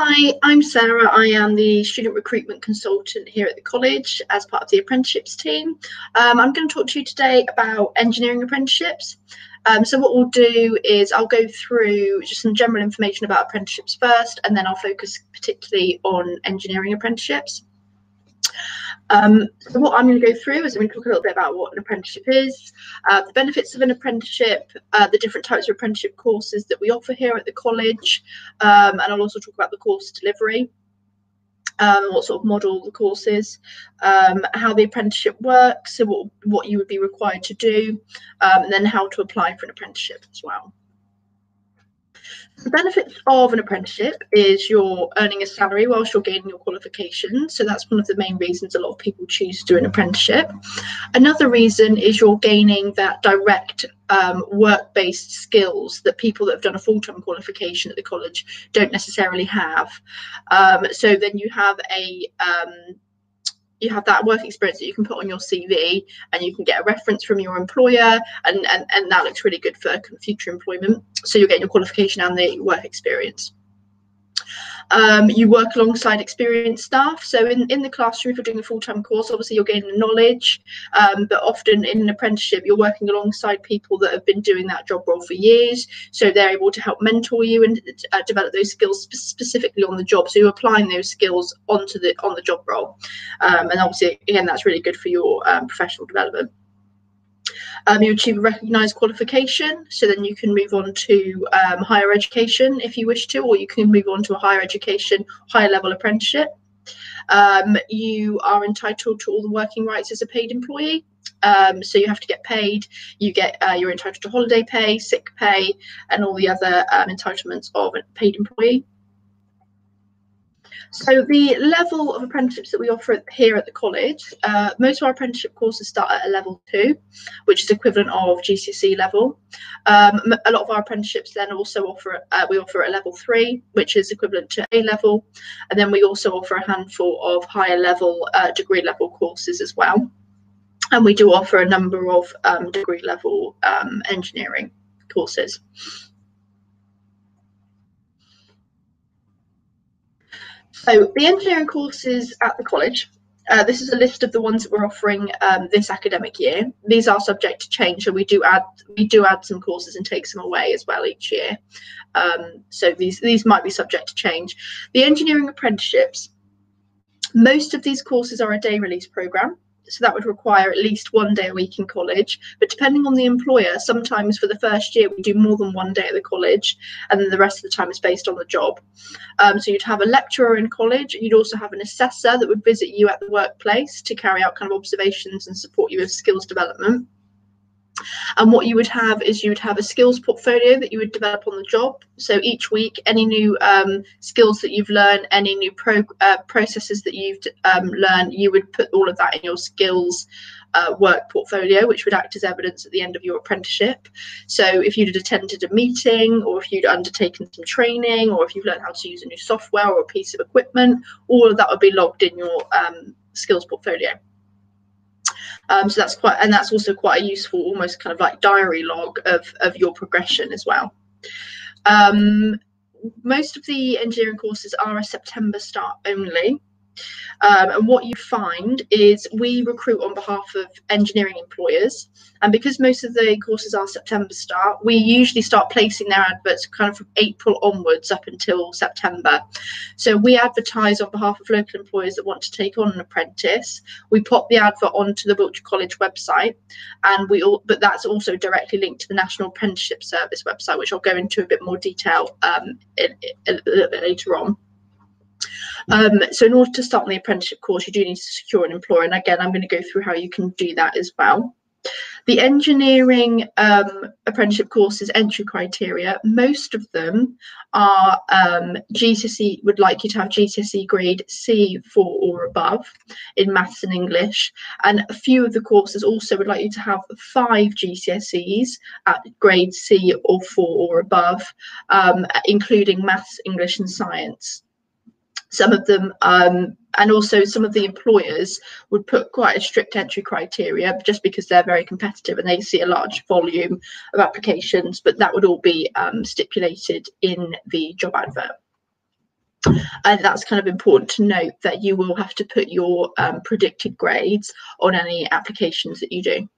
Hi, I'm Sarah. I am the student recruitment consultant here at the college as part of the apprenticeships team. I'm going to talk to you today about engineering apprenticeships. So what we'll do is I'll go through just some general information about apprenticeships first, and then I'll focus particularly on engineering apprenticeships. So what I'm going to go through is I'm going to talk a little bit about what an apprenticeship is, the benefits of an apprenticeship, the different types of apprenticeship courses that we offer here at the college, and I'll also talk about the course delivery, what sort of model the course is, how the apprenticeship works, so what you would be required to do, and then how to apply for an apprenticeship as well. The benefits of an apprenticeship is you're earning a salary whilst you're gaining your qualifications. So that's one of the main reasons a lot of people choose to do an apprenticeship. Another reason is you're gaining that direct work-based skills that people that have done a full-time qualification at the college don't necessarily have. So then you have that work experience that you can put on your CV, and you can get a reference from your employer, and that looks really good for future employment. So you're getting your qualification and the work experience. You work alongside experienced staff. So in the classroom, if you're doing a full-time course, obviously you're gaining the knowledge, but often in an apprenticeship, you're working alongside people that have been doing that job role for years. So they're able to help mentor you and develop those skills specifically on the job. So you're applying those skills on the job role. And obviously, again, that's really good for your professional development. You achieve a recognised qualification, so then you can move on to higher education if you wish to, or you can move on to a higher education, higher level apprenticeship. You are entitled to all the working rights as a paid employee. So you have to get paid, you're entitled to holiday pay, sick pay, and all the other entitlements of a paid employee. So the level of apprenticeships that we offer here at the college, most of our apprenticeship courses start at a level 2, which is equivalent of GCSE level. A lot of our apprenticeships then also offer a level 3, which is equivalent to A level, and then we also offer a handful of higher level degree level courses as well. And we do offer a number of degree level engineering courses. So the engineering courses at the college, this is a list of the ones that we're offering this academic year. These are subject to change, so we do add some courses and take some away as well each year. So these might be subject to change. The engineering apprenticeships, most of these courses are a day release programme. So that would require at least 1 day a week in college, but depending on the employer, sometimes for the first year we do more than 1 day at the college, and then the rest of the time is based on the job. So you'd have a lecturer in college, and you'd also have an assessor that would visit you at the workplace to carry out kind of observations and support you with skills development. And what you would have is you would have a skills portfolio that you would develop on the job. So each week, any new skills that you've learned, any new processes that you've learned, you would put all of that in your skills work portfolio, which would act as evidence at the end of your apprenticeship. So if you'd attended a meeting, or if you'd undertaken some training, or if you've learned how to use a new software or a piece of equipment, all of that would be logged in your skills portfolio. So that's also quite a useful, almost kind of like diary log of your progression as well. Most of the engineering courses are a September start only. And what you find is we recruit on behalf of engineering employers, and because most of the courses are September start, we usually start placing their adverts kind of from April onwards up until September. So we advertise on behalf of local employers that want to take on an apprentice. We pop the advert onto the Wiltshire College website, and but that's also directly linked to the National Apprenticeship Service website, which I'll go into a bit more detail a little bit later on. So in order to start on the apprenticeship course, you do need to secure an employer, and again I'm going to go through how you can do that as well. The engineering apprenticeship courses entry criteria, most of them are GCSE, would like you to have GCSE grade C4 or above in maths and English, and a few of the courses also would like you to have 5 GCSEs at grade C or 4 or above, including maths, English and science. Some of them, and also some of the employers would put quite a strict entry criteria just because they're very competitive and they see a large volume of applications, but that would all be stipulated in the job advert. And that's kind of important to note, that you will have to put your predicted grades on any applications that you do.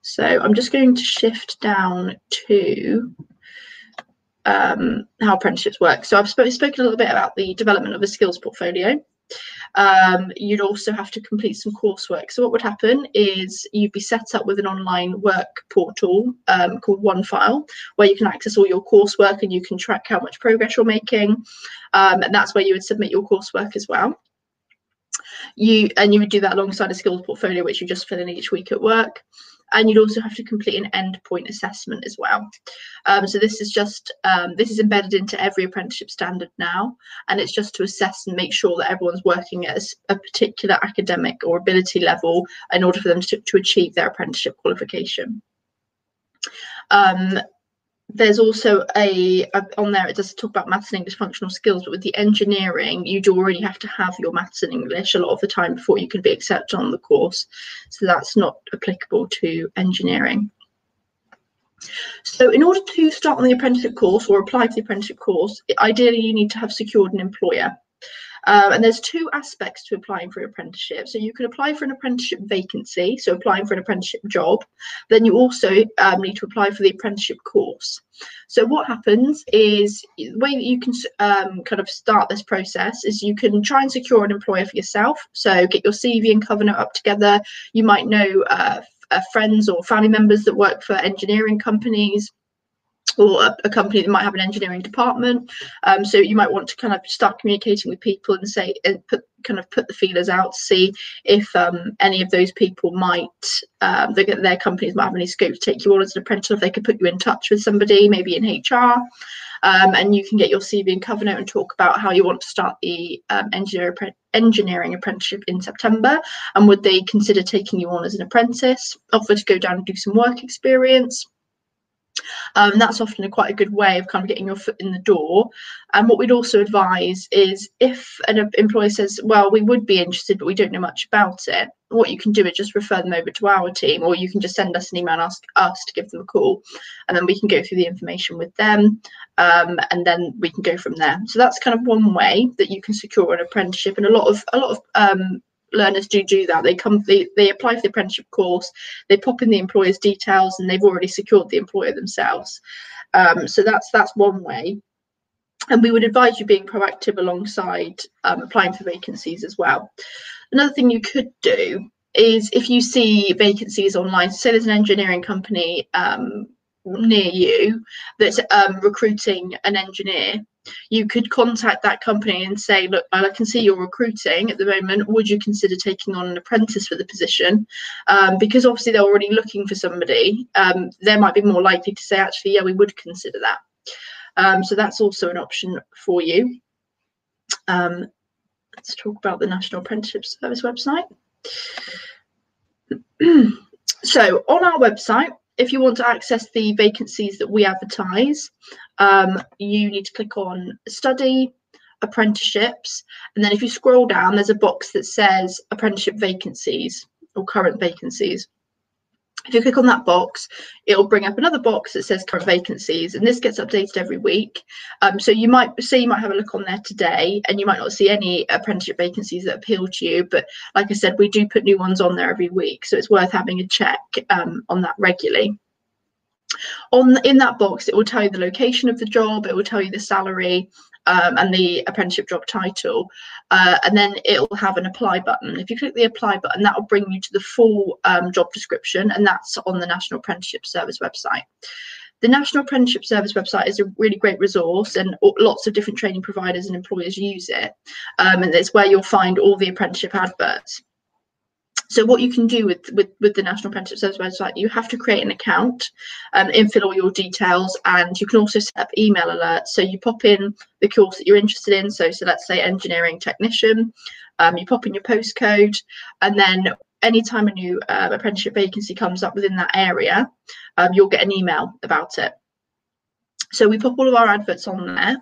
So I'm just going to shift down to how apprenticeships work. So I've spoken a little bit about the development of a skills portfolio. You'd also have to complete some coursework. So what would happen is you'd be set up with an online work portal called OneFile, where you can access all your coursework and you can track how much progress you're making, and that's where you would submit your coursework as well. You would do that alongside a skills portfolio, which you just fill in each week at work. And you'd also have to complete an endpoint assessment as well. So this is embedded into every apprenticeship standard now, and it's just to assess and make sure that everyone's working at a particular academic or ability level in order for them to achieve their apprenticeship qualification. There's also on there, it does talk about maths and English functional skills, but with the engineering, you do already have to have your maths and English a lot of the time before you can be accepted on the course. So that's not applicable to engineering. So in order to start on the apprenticeship course or apply for the apprenticeship course, ideally you need to have secured an employer. And there's two aspects to applying for an apprenticeship. So you can apply for an apprenticeship vacancy, so applying for an apprenticeship job. Then you also need to apply for the apprenticeship course. So what happens is, the way that you can kind of start this process is you can try and secure an employer for yourself. So get your CV and cover note up together. You might know friends or family members that work for engineering companies, or a company that might have an engineering department. So you might want to kind of start communicating with people and say, and put the feelers out to see if any of those people might, their companies might have any scope to take you on as an apprentice, if they could put you in touch with somebody, maybe in HR. And you can get your CV and cover note and talk about how you want to start the engineering apprenticeship in September, and would they consider taking you on as an apprentice, offer to go down and do some work experience. That's often quite a good way of kind of getting your foot in the door. And what we'd also advise is, if an employer says, well, we would be interested, but we don't know much about it, what you can do is just refer them over to our team, or you can just send us an email and ask us to give them a call, and then we can go through the information with them, and then we can go from there. So that's kind of one way that you can secure an apprenticeship, and a lot of learners do that. They apply for the apprenticeship course, they pop in the employer's details, and they've already secured the employer themselves. So that's one way. And we would advise you being proactive alongside applying for vacancies as well. Another thing you could do is, if you see vacancies online, say there's an engineering company near you that's recruiting an engineer, you could contact that company and say, look, I can see you're recruiting at the moment, would you consider taking on an apprentice for the position? Because obviously they're already looking for somebody, they might be more likely to say, actually, yeah, we would consider that. So that's also an option for you. Let's talk about the National Apprenticeship Service website. So on our website, if you want to access the vacancies that we advertise, you need to click on Study, Apprenticeships, and then if you scroll down, there's a box that says Apprenticeship Vacancies or Current Vacancies. If you click on that box, it'll bring up another box that says Current Vacancies, and this gets updated every week. So you might have a look on there today, and you might not see any apprenticeship vacancies that appeal to you, but like I said, we do put new ones on there every week, so it's worth having a check on that regularly. In that box, it will tell you the location of the job, it will tell you the salary, and the apprenticeship job title, and then it will have an apply button. If you click the apply button, that will bring you to the full job description, and that's on the National Apprenticeship Service website. The National Apprenticeship Service website is a really great resource, and lots of different training providers and employers use it, and it's where you'll find all the apprenticeship adverts. So what you can do with the National Apprenticeship Service website, you have to create an account, infill all your details, and you can also set up email alerts. So you pop in the course that you're interested in. So let's say engineering technician, you pop in your postcode, and then anytime a new apprenticeship vacancy comes up within that area, you'll get an email about it. So we pop all of our adverts on there.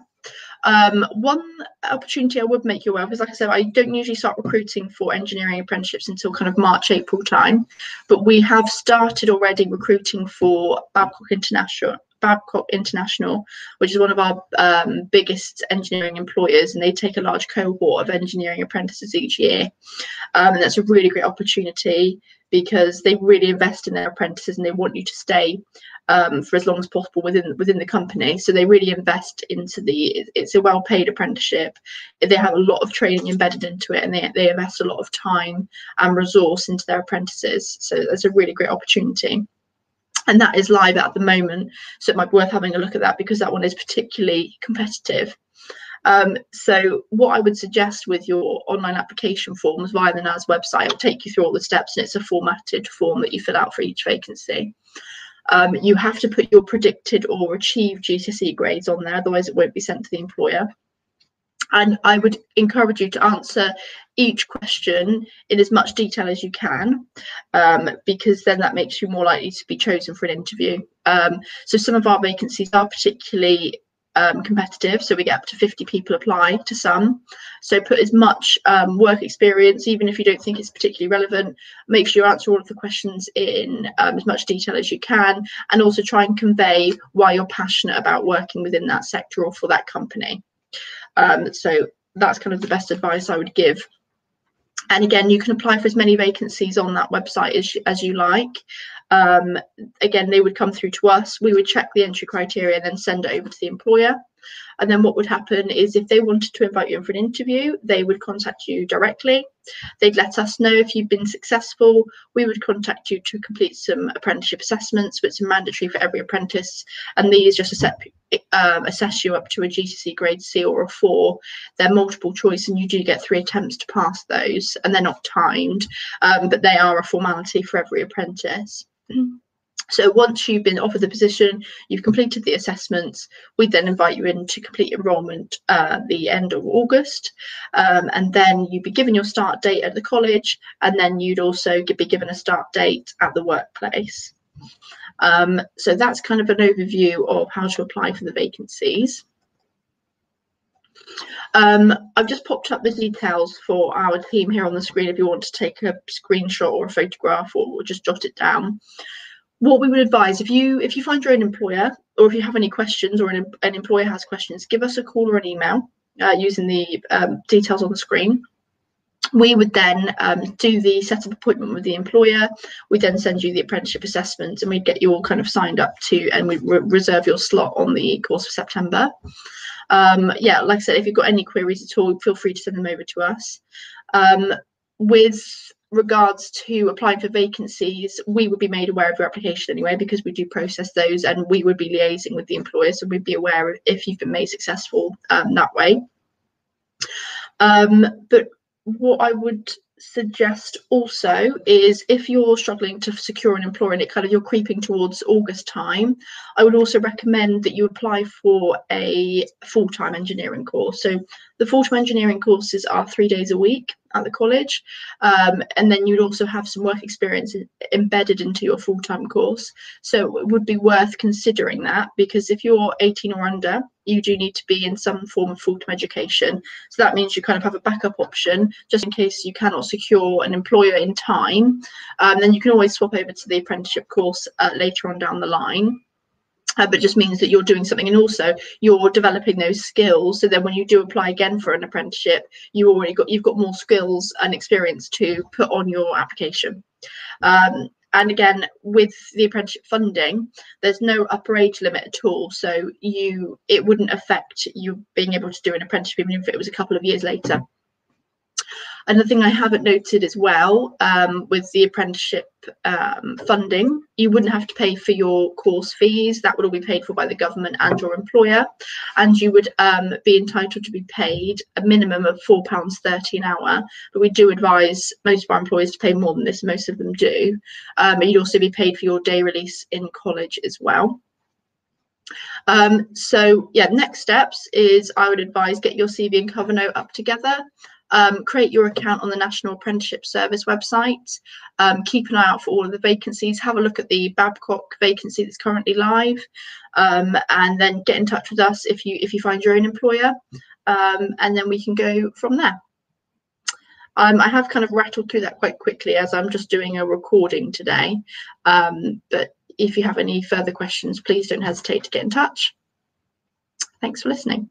One opportunity I would make you aware of is, like I said, I don't usually start recruiting for engineering apprenticeships until kind of March, April time, but we have started already recruiting for Babcock International Babcock International, which is one of our biggest engineering employers, and they take a large cohort of engineering apprentices each year. And that's a really great opportunity because they really invest in their apprentices and they want you to stay for as long as possible within the company. So they really invest into it's a well-paid apprenticeship. They have a lot of training embedded into it, and they invest a lot of time and resource into their apprentices. So that's a really great opportunity. And that is live at the moment. So it might be worth having a look at that because that one is particularly competitive. So what I would suggest with your online application forms via the NAS website, I'll take you through all the steps, and it's a formatted form that you fill out for each vacancy. You have to put your predicted or achieved GCSE grades on there, otherwise it won't be sent to the employer. And I would encourage you to answer each question in as much detail as you can, because then that makes you more likely to be chosen for an interview. So some of our vacancies are particularly competitive, so we get up to 50 people apply to some. So put as much work experience, even if you don't think it's particularly relevant. Make sure you answer all of the questions in as much detail as you can, and also try and convey why you're passionate about working within that sector or for that company. So that's kind of the best advice I would give. And again, you can apply for as many vacancies on that website as you like. Again, they would come through to us. We would check the entry criteria and then send it over to the employer. And then what would happen is if they wanted to invite you in for an interview, they would contact you directly. They'd let us know if you've been successful. We would contact you to complete some apprenticeship assessments, which are mandatory for every apprentice. And these just assess you up to a GCSE grade C or a 4. They're multiple choice, and you do get 3 attempts to pass those, and they're not timed, but they are a formality for every apprentice. So once you've been offered the position, you've completed the assessments, we then invite you in to complete enrolment at the end of August, and then you'd be given your start date at the college, and then you'd also be given a start date at the workplace. So that's kind of an overview of how to apply for the vacancies. I've just popped up the details for our team here on the screen if you want to take a screenshot or a photograph or just jot it down. What we would advise, if you find your own employer, or if you have any questions, or an employer has questions, give us a call or an email using the details on the screen. We would then do the setup appointment with the employer. We then send you the apprenticeship assessment, and we'd get you all kind of signed up to, and we reserve your slot on the course for September. Yeah, like I said, if you've got any queries at all, feel free to send them over to us. With regards to applying for vacancies, we would be made aware of your application anyway, because we do process those, and we would be liaising with the employer, so we'd be aware if you've been made successful that way. But what I would suggest also is, if you're struggling to secure an employer and you're creeping towards August time, I would also recommend that you apply for a full-time engineering course. So the full-time engineering courses are 3 days a week at the college, and then you'd also have some work experience embedded into your full-time course. So it would be worth considering that, because if you're 18 or under, you do need to be in some form of full-time education. So that means you kind of have a backup option just in case you cannot secure an employer in time. Then you can always swap over to the apprenticeship course later on down the line. But it just means that you're doing something, and also you're developing those skills, so then when you do apply again for an apprenticeship, you've got more skills and experience to put on your application. And again, with the apprenticeship funding, there's no upper age limit at all, so it wouldn't affect you being able to do an apprenticeship even if it was a couple of years later. Another thing I haven't noted as well, with the apprenticeship funding, you wouldn't have to pay for your course fees. That would all be paid for by the government and your employer, and you would be entitled to be paid a minimum of £4.30 an hour. But we do advise most of our employers to pay more than this. Most of them do. You'd also be paid for your day release in college as well. So yeah, next steps is, I would advise, get your CV and cover note up together. Create your account on the National Apprenticeship Service website. Keep an eye out for all of the vacancies. Have a look at the Babcock vacancy that's currently live, and then get in touch with us if you find your own employer, and then we can go from there. I have kind of rattled through that quite quickly as I'm just doing a recording today, but if you have any further questions, please don't hesitate to get in touch. Thanks for listening.